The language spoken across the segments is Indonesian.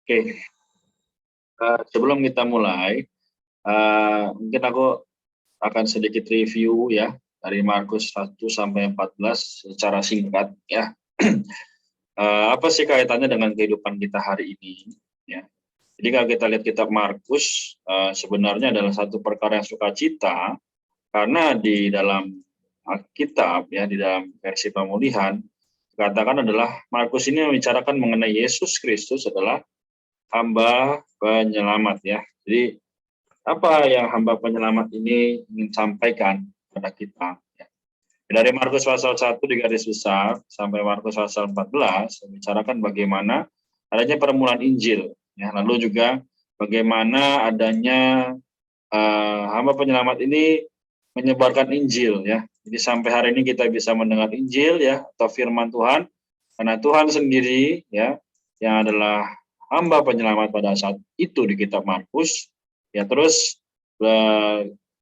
Oke, sebelum kita mulai, mungkin aku akan sedikit review ya dari Markus 1 sampai 14 secara singkat ya. Apa sih kaitannya dengan kehidupan kita hari ini? Ya. Jadi kalau kita lihat kitab Markus, sebenarnya adalah satu perkara yang sukacita karena di dalam Alkitab ya, di dalam versi pemulihan dikatakan adalah Markus ini membicarakan mengenai Yesus Kristus adalah hamba penyelamat ya. Jadi apa yang hamba penyelamat ini ingin sampaikan kepada kita ya. Dari Markus pasal 1 di garis besar sampai Markus pasal 14 membicarakan bagaimana adanya permulaan Injil ya, lalu juga bagaimana adanya hamba penyelamat ini menyebarkan Injil ya. Jadi sampai hari ini kita bisa mendengar Injil ya atau firman Tuhan karena Tuhan sendiri ya yang adalah hamba penyelamat pada saat itu di kitab Markus ya, terus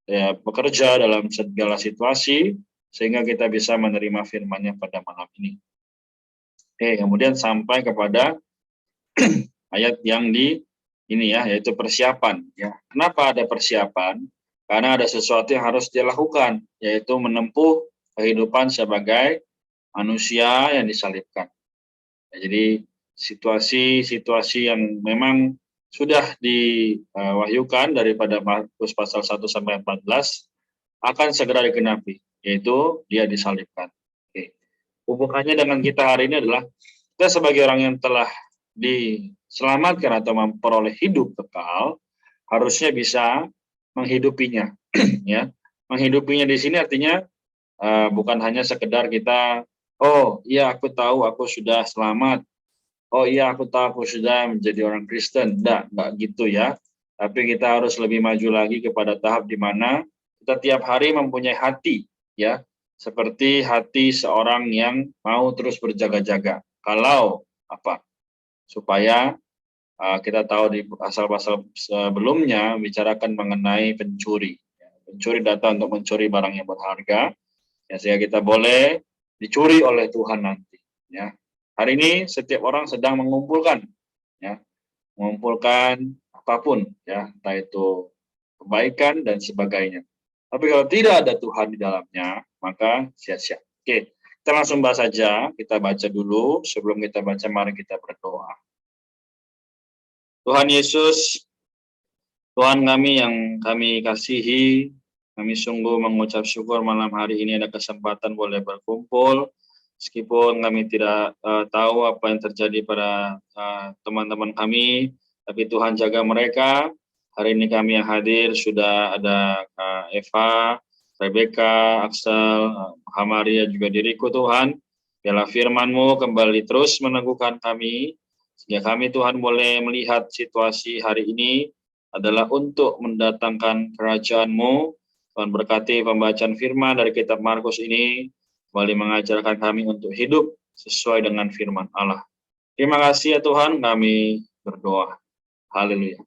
ya, bekerja dalam segala situasi sehingga kita bisa menerima firman-Nya pada malam ini. Oke, kemudian sampai kepada ayat yang di ini ya, yaitu persiapan ya. Kenapa ada persiapan? Karena ada sesuatu yang harus dilakukan, yaitu menempuh kehidupan sebagai manusia yang disalibkan. Ya, jadi situasi-situasi yang memang sudah diwahyukan daripada Markus pasal 1 sampai 14 akan segera digenapi, yaitu dia disalibkan. Oke. Hubungannya dengan kita hari ini adalah kita sebagai orang yang telah diselamatkan atau memperoleh hidup kekal, harusnya bisa menghidupinya. Ya, menghidupinya di sini artinya bukan hanya sekedar kita, oh iya aku tahu aku sudah selamat, oh iya aku tahu aku sudah menjadi orang Kristen, enggak gitu ya. Tapi kita harus lebih maju lagi kepada tahap di mana kita tiap hari mempunyai hati, ya, seperti hati seorang yang mau terus berjaga-jaga. Kalau apa? Supaya kita tahu di pasal-pasal sebelumnya bicarakan mengenai pencuri. Pencuri datang untuk mencuri barang yang berharga, ya, sehingga kita boleh dicuri oleh Tuhan nanti. Ya. Hari ini setiap orang sedang mengumpulkan, ya, mengumpulkan apapun, ya, entah itu kebaikan dan sebagainya. Tapi kalau tidak ada Tuhan di dalamnya, maka sia-sia. Oke, kita langsung bahas saja. Kita baca dulu. Sebelum kita baca, mari kita berdoa. Tuhan Yesus, Tuhan kami yang kami kasihi, kami sungguh mengucap syukur malam hari ini ada kesempatan boleh berkumpul, meskipun kami tidak tahu apa yang terjadi pada teman-teman kami, tapi Tuhan jaga mereka. Hari ini kami yang hadir sudah ada Eva, Rebecca, Axel, Hamaria, juga diriku Tuhan. Biarlah firman-Mu kembali terus meneguhkan kami, sehingga kami Tuhan boleh melihat situasi hari ini adalah untuk mendatangkan kerajaan-Mu. Tuhan berkati pembacaan firman dari kitab Markus ini, kembali mengajarkan kami untuk hidup sesuai dengan firman Allah. Terima kasih ya Tuhan, kami berdoa. Haleluya.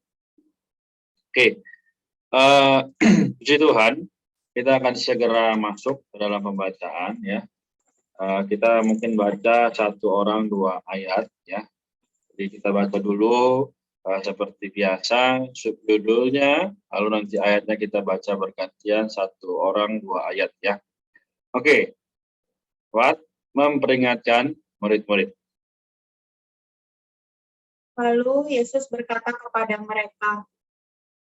Oke, puji Tuhan, kita akan segera masuk ke dalam pembacaan ya. Kita mungkin baca satu orang dua ayat ya. Jadi kita baca dulu seperti biasa subjudulnya, lalu nanti ayatnya kita baca bergantian satu orang dua ayat ya. Oke, buat memperingatkan murid-murid. Lalu Yesus berkata kepada mereka,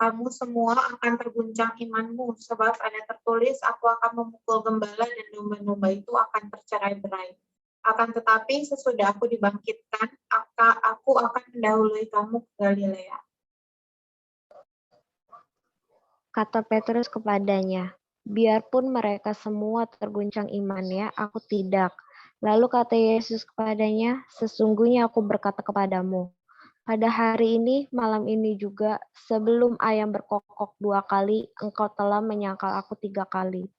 kamu semua akan terguncang imanmu, sebab ada tertulis, aku akan memukul gembala dan domba-domba itu akan tercerai-berai. Akan tetapi sesudah aku dibangkitkan, aku akan mendahului kamu ke Galilea. Kata Petrus kepadanya, biarpun mereka semua terguncang imannya, aku tidak. Lalu kata Yesus kepadanya, sesungguhnya aku berkata kepadamu, pada hari ini, malam ini juga, sebelum ayam berkokok 2 kali, engkau telah menyangkal aku 3 kali.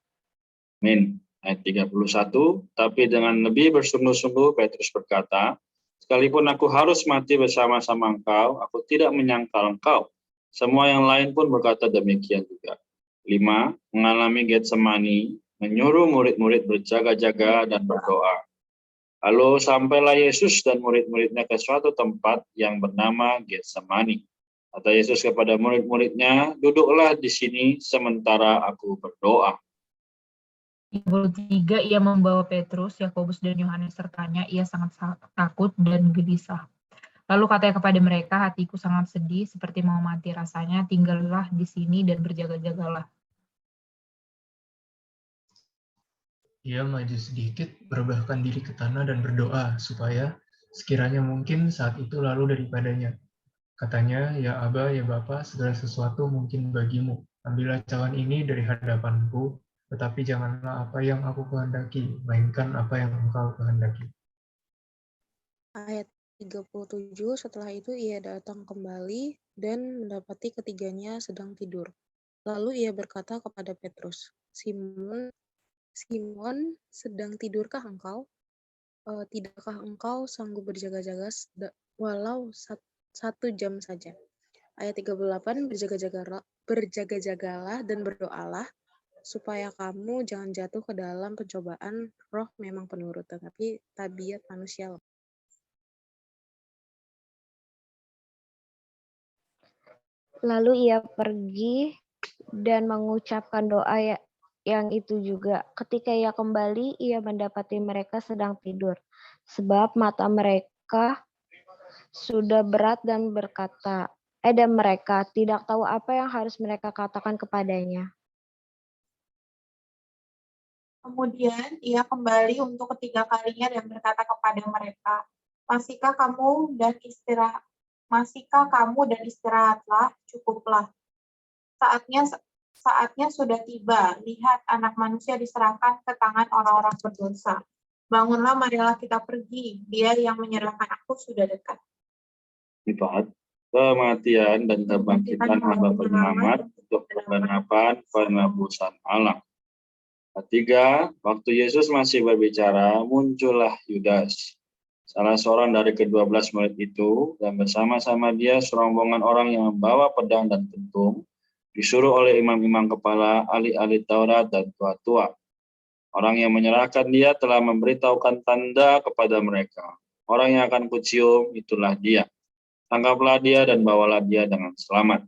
Amin. Ayat 31, tapi dengan lebih bersungguh-sungguh Petrus berkata, sekalipun aku harus mati bersama-sama engkau, aku tidak menyangkal engkau. Semua yang lain pun berkata demikian juga. 5, mengalami Getsemani, menyuruh murid-murid berjaga-jaga dan berdoa. Lalu sampailah Yesus dan murid-muridnya ke suatu tempat yang bernama Getsemani. Kata Yesus kepada murid-muridnya, duduklah di sini sementara aku berdoa. 33, ia membawa Petrus, Yakobus, dan Yohanes sertanya. Ia sangat takut dan gelisah. Lalu katanya kepada mereka, hatiku sangat sedih, seperti mau mati rasanya. Tinggallah di sini dan berjaga-jagalah. Ia maju sedikit, merebahkan diri ke tanah dan berdoa, supaya sekiranya mungkin saat itu lalu daripadanya. Katanya, ya Aba, ya Bapa, segala sesuatu mungkin bagimu. Ambillah cawan ini dari hadapanku, tetapi janganlah apa yang aku kehendaki, melainkan apa yang engkau kehendaki. Ayat 37, setelah itu ia datang kembali dan mendapati ketiganya sedang tidur. Lalu ia berkata kepada Petrus, Simon, sedang tidurkah engkau? Tidakkah engkau sanggup berjaga-jaga walau 1 jam saja? Ayat 38, berjaga-jagalah dan berdoalah, supaya kamu jangan jatuh ke dalam pencobaan. Roh memang penurut, tetapi tabiat manusia lemah. Lalu ia pergi dan mengucapkan doa yang itu juga. Ketika ia kembali, ia mendapati mereka sedang tidur, sebab mata mereka sudah berat dan mereka tidak tahu apa yang harus mereka katakan kepadanya. Kemudian ia kembali untuk ketiga kalinya dan berkata kepada mereka, Masihkah kamu dan istirahatlah, cukuplah. Saatnya sudah tiba. Lihat, Anak Manusia diserahkan ke tangan orang-orang berdosa. Bangunlah, marilah kita pergi. Dia yang menyerahkan aku sudah dekat. 4. Kematian dan kebangkitan hamba penyelamat untuk kebenaran penebusan alam. 3. Waktu Yesus masih berbicara, muncullah Yudas, salah seorang dari ke-12 murid itu, dan bersama-sama dia serombongan orang yang membawa pedang dan kentung, disuruh oleh imam-imam kepala, ahli-ahli Taurat, dan tua-tua. Orang yang menyerahkan dia telah memberitahukan tanda kepada mereka. Orang yang akan kucium, itulah dia. Tangkaplah dia dan bawalah dia dengan selamat.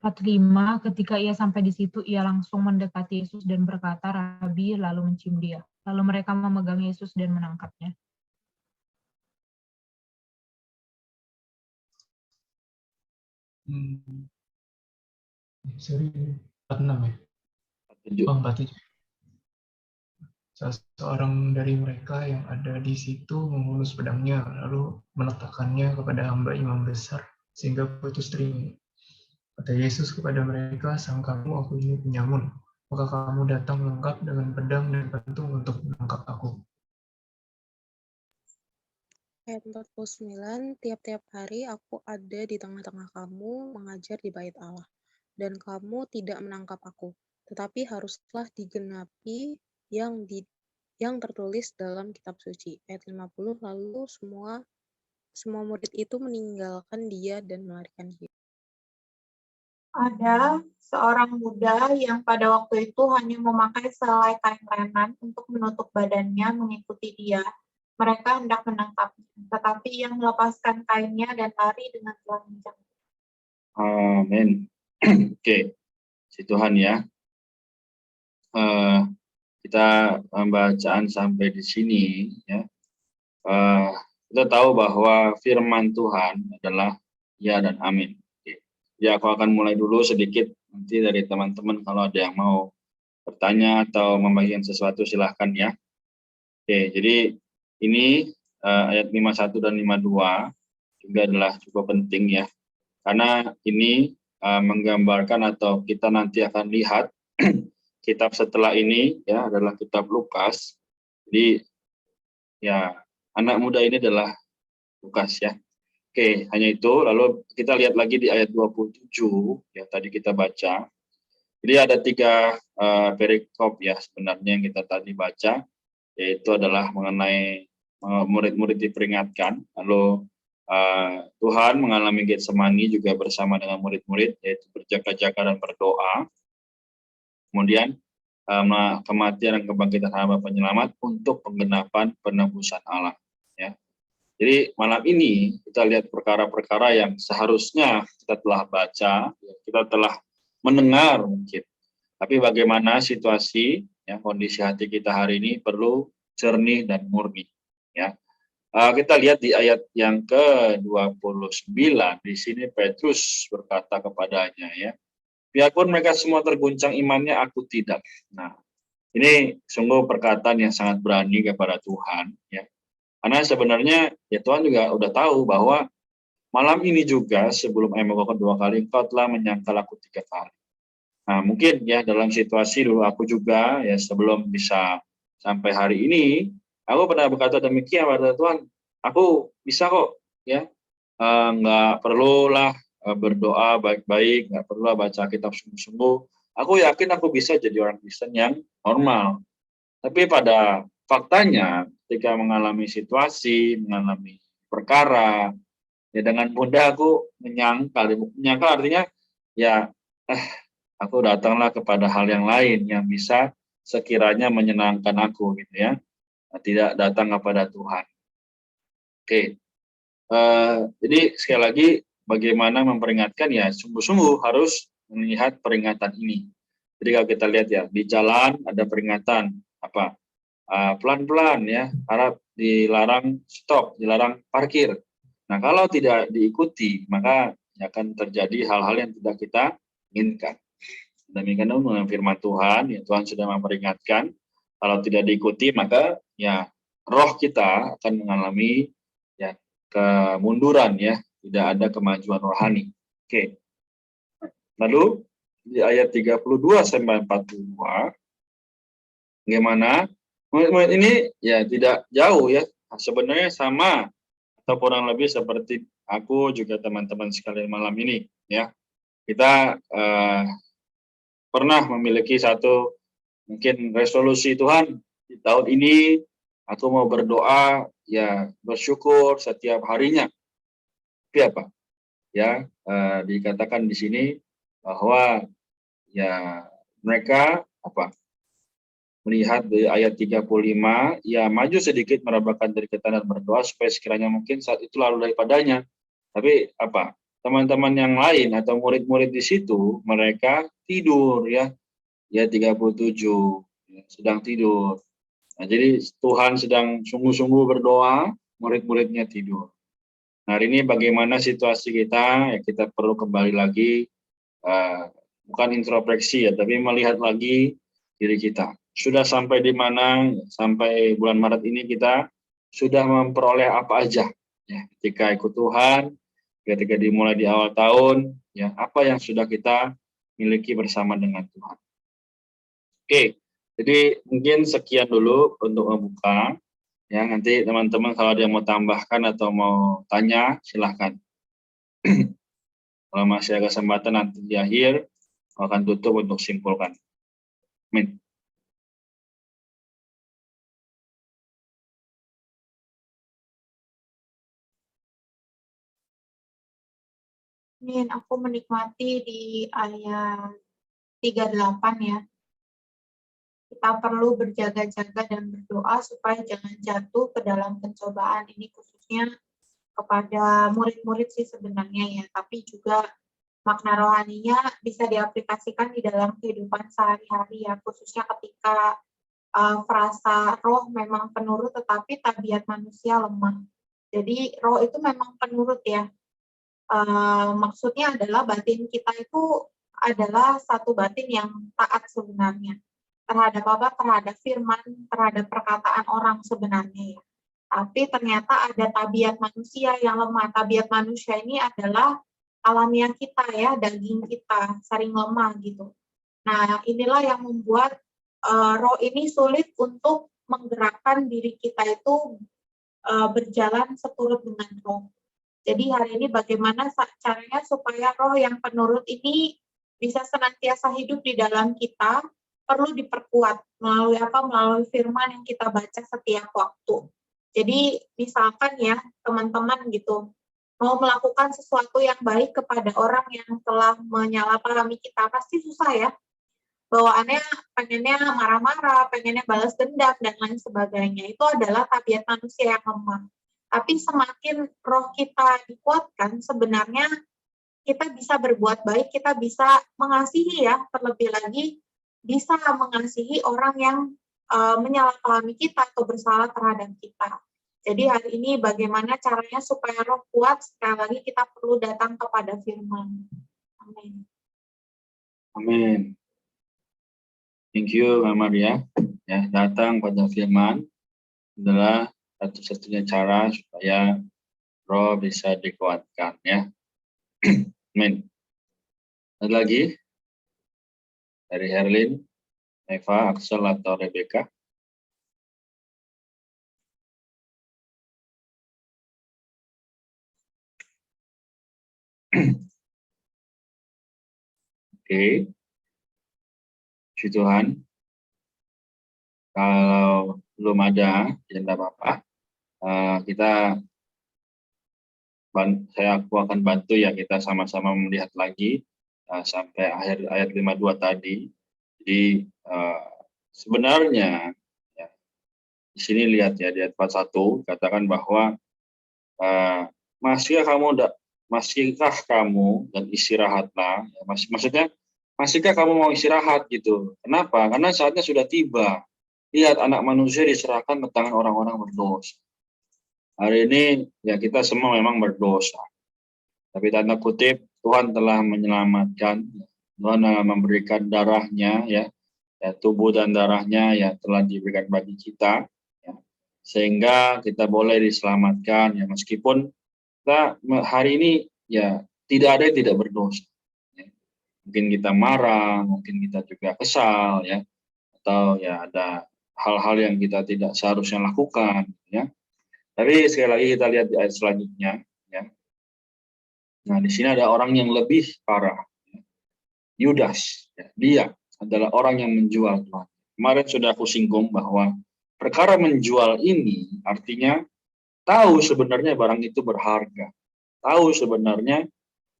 45, ketika ia sampai di situ, ia langsung mendekati Yesus dan berkata, Rabi, lalu mencium dia. Lalu mereka memegang Yesus dan menangkapnya. Sorry, 46 ya? 47. Salah seorang dari mereka yang ada di situ menghunus pedangnya, lalu meletakkannya kepada hamba imam besar, sehingga putus telinga. Kata Yesus kepada mereka, sangkamu aku ini penyamun, maka kamu datang lengkap dengan pedang dan kentung untuk menangkap aku. Ayat 49, tiap-tiap hari aku ada di tengah-tengah kamu mengajar di bait Allah, dan kamu tidak menangkap aku, tetapi haruslah digenapi yang tertulis dalam kitab suci. Ayat 50, lalu semua murid itu meninggalkan dia dan melarikan diri. Ada seorang muda yang pada waktu itu hanya memakai selai kain lenan untuk menutup badannya mengikuti dia. Mereka hendak menangkapnya, tetapi ia melepaskan kainnya dan lari dengan telanjang. Amin. Oke, si Tuhan ya. Kita pembacaan sampai di sini ya. Kita tahu bahwa firman Tuhan adalah ya dan amin. Oke. Ya, aku akan mulai dulu sedikit, nanti dari teman-teman kalau ada yang mau bertanya atau membagikan sesuatu silahkan ya. Oke, jadi ini ayat 51 dan 52 juga adalah cukup penting ya. Karena ini menggambarkan atau kita nanti akan lihat kitab setelah ini ya adalah kitab Lukas. Jadi ya anak muda ini adalah Lukas ya. Oke, hanya itu. Lalu kita lihat lagi di ayat 27 yang tadi kita baca. Jadi ada 3 perikop ya sebenarnya yang kita tadi baca, yaitu adalah mengenai murid-murid diperingatkan, lalu Tuhan mengalami Getsemani juga bersama dengan murid-murid, yaitu berjaga-jaga dan berdoa. Kemudian kematian dan kebangkitan hamba penyelamat untuk penggenapan penebusan Allah. Ya. Jadi malam ini kita lihat perkara-perkara yang seharusnya kita telah baca, kita telah mendengar mungkin. Tapi bagaimana situasi, ya, kondisi hati kita hari ini perlu jernih dan murni. Ya. Kita lihat di ayat yang ke-29, di sini Petrus berkata kepadanya, ya, biarpun mereka semua terguncang imannya, aku tidak. Nah, ini sungguh perkataan yang sangat berani kepada Tuhan, ya. Karena sebenarnya ya Tuhan juga udah tahu bahwa malam ini juga sebelum engkau kedua kali, engkau telah menyangkal aku 3 kali. Nah, mungkin ya dalam situasi dulu aku juga ya sebelum bisa sampai hari ini, aku pernah berkata demikian pada Tuhan, aku bisa kok ya, nggak perlulah berdoa baik-baik, nggak perlulah baca kitab sungguh-sungguh. Aku yakin aku bisa jadi orang Kristen yang normal. Tapi pada faktanya ketika mengalami situasi, mengalami perkara, ya dengan mudah aku menyangkal. Menyangkal artinya ya aku datanglah kepada hal yang lain yang bisa sekiranya menyenangkan aku gitu ya. Tidak datang kepada Tuhan. Oke. Jadi sekali lagi bagaimana memperingatkan ya sungguh-sungguh harus melihat peringatan ini. Jadi kalau kita lihat ya di jalan ada peringatan apa? Pelan-pelan ya, harap dilarang stop, dilarang parkir. Nah, kalau tidak diikuti, maka akan terjadi hal-hal yang tidak kita inginkan. Demikian dengan firman Tuhan, ya Tuhan sudah memperingatkan, kalau tidak diikuti, maka ya roh kita akan mengalami ya kemunduran ya, tidak ada kemajuan rohani. Oke. Lalu di ayat 32 sampai 42, bagaimana? Murid-murid ini ya tidak jauh ya, sebenarnya sama atau kurang lebih seperti aku juga teman-teman sekalian malam ini ya. Kita pernah memiliki satu mungkin resolusi Tuhan di tahun ini aku mau berdoa ya bersyukur setiap harinya. Tapi apa? Ya dikatakan di sini bahwa ya mereka apa? Melihat di ayat 35, ya maju sedikit merabahkan dari tanah berdoa supaya sekiranya mungkin saat itu lalu daripadanya. Tapi apa? Teman-teman yang lain atau murid-murid di situ mereka tidur ya. Ya 37 ya, sedang tidur. Nah, jadi Tuhan sedang sungguh-sungguh berdoa, murid-muridnya tidur. Nah, hari ini bagaimana situasi kita? Ya kita perlu kembali lagi bukan introspeksi ya, tapi melihat lagi diri kita. Sudah sampai di mana sampai bulan Maret ini kita sudah memperoleh apa aja ya ketika ikut Tuhan, ketika dimulai di awal tahun ya apa yang sudah kita miliki bersama dengan Tuhan. Oke, jadi mungkin sekian dulu untuk membuka ya, nanti teman-teman kalau ada yang mau tambahkan atau mau tanya silahkan. Kalau masih ada kesempatan nanti di akhir akan tutup untuk simpulkan. Amin. Amin. Aku menikmati di ayat 38 ya. Kita perlu berjaga-jaga dan berdoa supaya jangan jatuh ke dalam pencobaan. Ini khususnya kepada murid-murid sih sebenarnya ya, tapi juga makna rohaninya bisa diaplikasikan di dalam kehidupan sehari-hari ya, khususnya ketika frasa roh memang penurut tetapi tabiat manusia lemah. Jadi roh itu memang penurut ya. Maksudnya adalah batin kita itu adalah satu batin yang taat sebenarnya terhadap apa? Terhadap firman, terhadap perkataan orang sebenarnya ya. Tapi ternyata ada tabiat manusia yang lemah. Tabiat manusia ini adalah alamiah kita ya, daging kita sering lemah gitu. Nah, inilah yang membuat roh ini sulit untuk menggerakkan diri kita itu berjalan seturut dengan roh. Jadi hari ini bagaimana caranya supaya roh yang penurut ini bisa senantiasa hidup di dalam kita, perlu diperkuat melalui apa? Melalui firman yang kita baca setiap waktu. Jadi misalkan ya teman-teman gitu, mau melakukan sesuatu yang baik kepada orang yang telah menyalahpahami kita, pasti susah ya. bawaannya pengennya marah-marah, pengennya balas dendam, dan lain sebagainya. Itu adalah tabiat manusia yang lemah. Tapi semakin roh kita dikuatkan, sebenarnya kita bisa berbuat baik, kita bisa mengasihi ya, terlebih lagi bisa mengasihi orang yang menyalahpahami kita atau bersalah terhadap kita. Jadi hari ini bagaimana caranya supaya roh kuat, sekali lagi kita perlu datang kepada firman. Amin. Amin. Thank you, Mbak Maria. Ya, datang pada firman adalah satu-satunya cara supaya roh bisa dikuatkan, ya. Amin. Ada lagi dari Herlin, Eva, Axel, atau Rebecca? Oke. Puji Tuhan. Kalau belum ada, ya tidak apa-apa. Aku akan bantu ya, kita sama-sama melihat lagi sampai akhir ayat 52 tadi. Jadi sebenarnya ya, di sini lihat ya, di ayat 41 katakan bahwa masihkah kamu dan istirahatlah. Ya, maksudnya masihkah kamu mau istirahat gitu. Kenapa? Karena saatnya sudah tiba. Lihat, anak manusia diserahkan ke tangan orang-orang berdosa. Hari ini ya kita semua memang berdosa. Tapi tanda kutip Tuhan telah menyelamatkan. Tuhan telah memberikan darahnya ya, tubuh dan darahnya ya telah diberikan bagi kita ya, sehingga kita boleh diselamatkan ya, meskipun kita hari ini ya tidak ada yang tidak berdosa ya. Mungkin kita marah, mungkin kita juga kesal ya, atau ya ada hal-hal yang kita tidak seharusnya lakukan ya. Tapi sekali lagi kita lihat di ayat selanjutnya ya. Nah, di sini ada orang yang lebih parah. Yudas, ya, dia adalah orang yang menjual Tuhan. Kemarin sudah aku singgung bahwa perkara menjual ini artinya tahu sebenarnya barang itu berharga. Tahu sebenarnya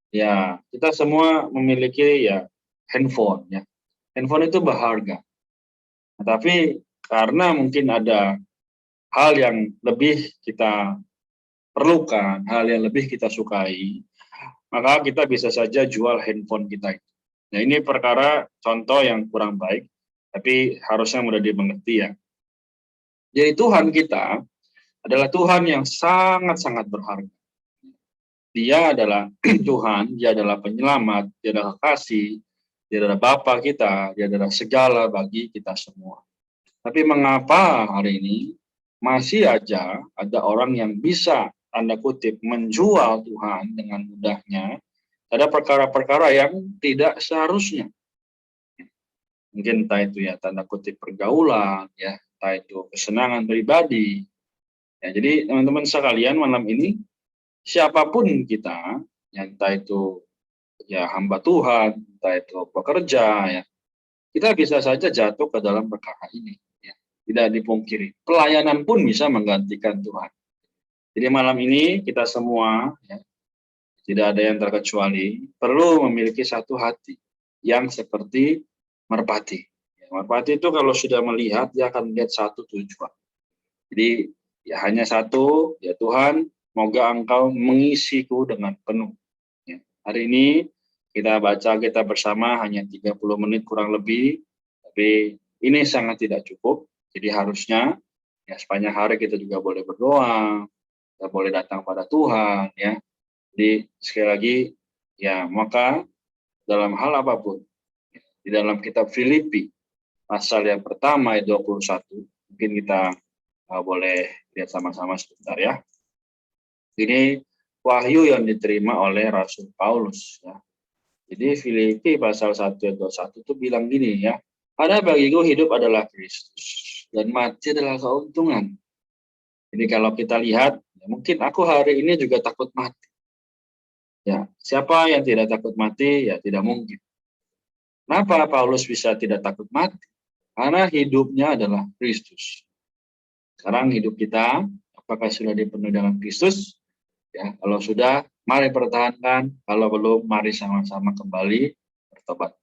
ya kita semua memiliki ya handphone ya. Handphone itu berharga. Nah, tapi karena mungkin ada hal yang lebih kita perlukan, hal yang lebih kita sukai, maka kita bisa saja jual handphone kita itu. Nah, ini perkara contoh yang kurang baik, tapi harusnya mudah dimengerti ya. Jadi Tuhan kita adalah Tuhan yang sangat-sangat berharga. Dia adalah Tuhan, dia adalah penyelamat, dia adalah kasih, dia adalah Bapa kita, dia adalah segala bagi kita semua. Tapi mengapa hari ini masih aja ada orang yang bisa, tanda kutip, menjual Tuhan dengan mudahnya, ada perkara-perkara yang tidak seharusnya. Mungkin entah itu ya tanda kutip pergaulan, ya, entah itu kesenangan pribadi. Ya, jadi teman-teman sekalian malam ini, siapapun kita, ya, entah itu ya hamba Tuhan, entah itu pekerja, ya, kita bisa saja jatuh ke dalam perkara ini. Ya. Tidak dipungkiri. Pelayanan pun bisa menggantikan Tuhan. Jadi malam ini kita semua, ya, tidak ada yang terkecuali, perlu memiliki satu hati yang seperti merpati. Merpati itu kalau sudah melihat, dia akan melihat satu tujuan. Jadi ya hanya satu, ya Tuhan, moga Engkau mengisiku dengan penuh. Ya, hari ini kita baca kita bersama hanya 30 menit kurang lebih, tapi ini sangat tidak cukup. Jadi harusnya ya sepanjang hari kita juga boleh berdoa, kita boleh datang pada Tuhan, ya. Jadi sekali lagi ya, maka dalam hal apapun di dalam kitab Filipi pasal yang pertama ayat 21, mungkin kita boleh lihat sama-sama sebentar ya. Ini wahyu yang diterima oleh Rasul Paulus ya. Jadi Filipi pasal 1 ayat 21 itu bilang gini ya, karena bagiku hidup adalah Kristus dan mati adalah keuntungan. Jadi kalau kita lihat, ya mungkin aku hari ini juga takut mati. Ya, siapa yang tidak takut mati? Ya tidak mungkin. Kenapa Paulus bisa tidak takut mati? Karena hidupnya adalah Kristus. Sekarang hidup kita, apakah sudah dipenuhi dengan Kristus? Ya, kalau sudah, mari pertahankan. Kalau belum, mari sama-sama kembali bertobat.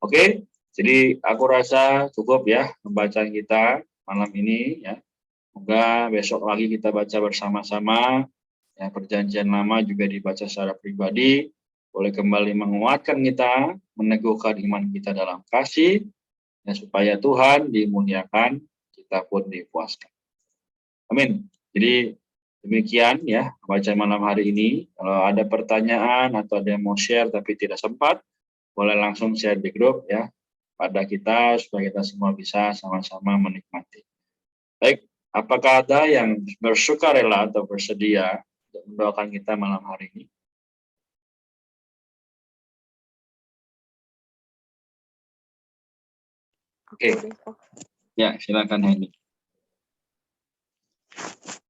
Oke, Jadi aku rasa cukup ya pembacaan kita malam ini ya. Semoga besok lagi kita baca bersama-sama. Ya, perjanjian lama juga dibaca secara pribadi, boleh kembali menguatkan kita, meneguhkan iman kita dalam kasih, ya, supaya Tuhan dimuliakan, kita pun dipuaskan. Amin. Jadi demikian ya bacaan malam hari ini. Kalau ada pertanyaan atau ada yang mau share tapi tidak sempat, boleh langsung share di grup ya pada kita supaya kita semua bisa sama-sama menikmati. Baik, apakah ada yang bersukarela atau bersedia untuk mendoakan kita malam hari ini? Oke. Aku deh, Kak. Ya, silakan Henny.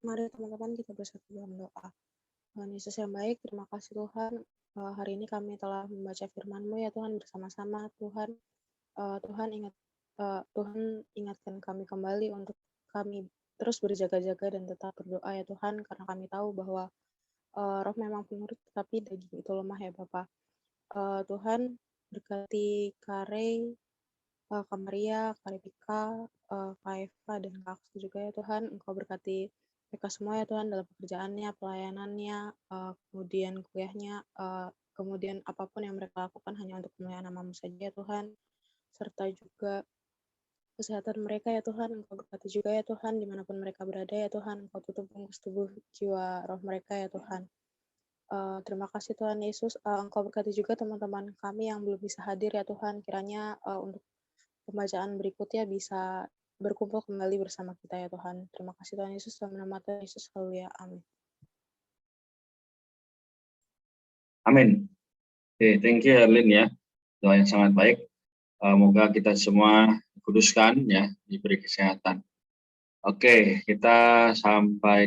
Mari teman-teman kita bersatu dalam doa. Tuhan Yesus yang baik, terima kasih Tuhan. Hari ini kami telah membaca firman-Mu ya Tuhan bersama-sama. Tuhan ingatkan kami kembali untuk kami terus berjaga-jaga dan tetap berdoa ya Tuhan, karena kami tahu bahwa roh memang penurut, tapi daging itu lemah ya Bapa. Tuhan berkati Kare, Kak Maria, Kak Ripika, Kak Eva, dan Kak Aksu juga ya Tuhan. Engkau berkati mereka semua ya Tuhan dalam pekerjaannya, pelayanannya, kemudian kuliahnya, kemudian apapun yang mereka lakukan hanya untuk kemuliaan nama-Mu saja ya Tuhan. Serta juga kesehatan mereka ya Tuhan, Engkau berkati juga ya Tuhan, dimanapun mereka berada ya Tuhan, Engkau tutup bungkus tubuh jiwa roh mereka ya Tuhan. Terima kasih Tuhan Yesus, Engkau berkati juga teman-teman kami yang belum bisa hadir ya Tuhan, kiranya untuk pembacaan berikutnya bisa berkumpul kembali bersama kita ya Tuhan. Terima kasih Tuhan Yesus, dalam nama Tuhan Yesus, haleluya, amin. Amin. Oke, thank you Herlin ya, doa yang sangat baik. Semoga kita semua dikuduskan ya, diberi kesehatan. Oke, kita sampai di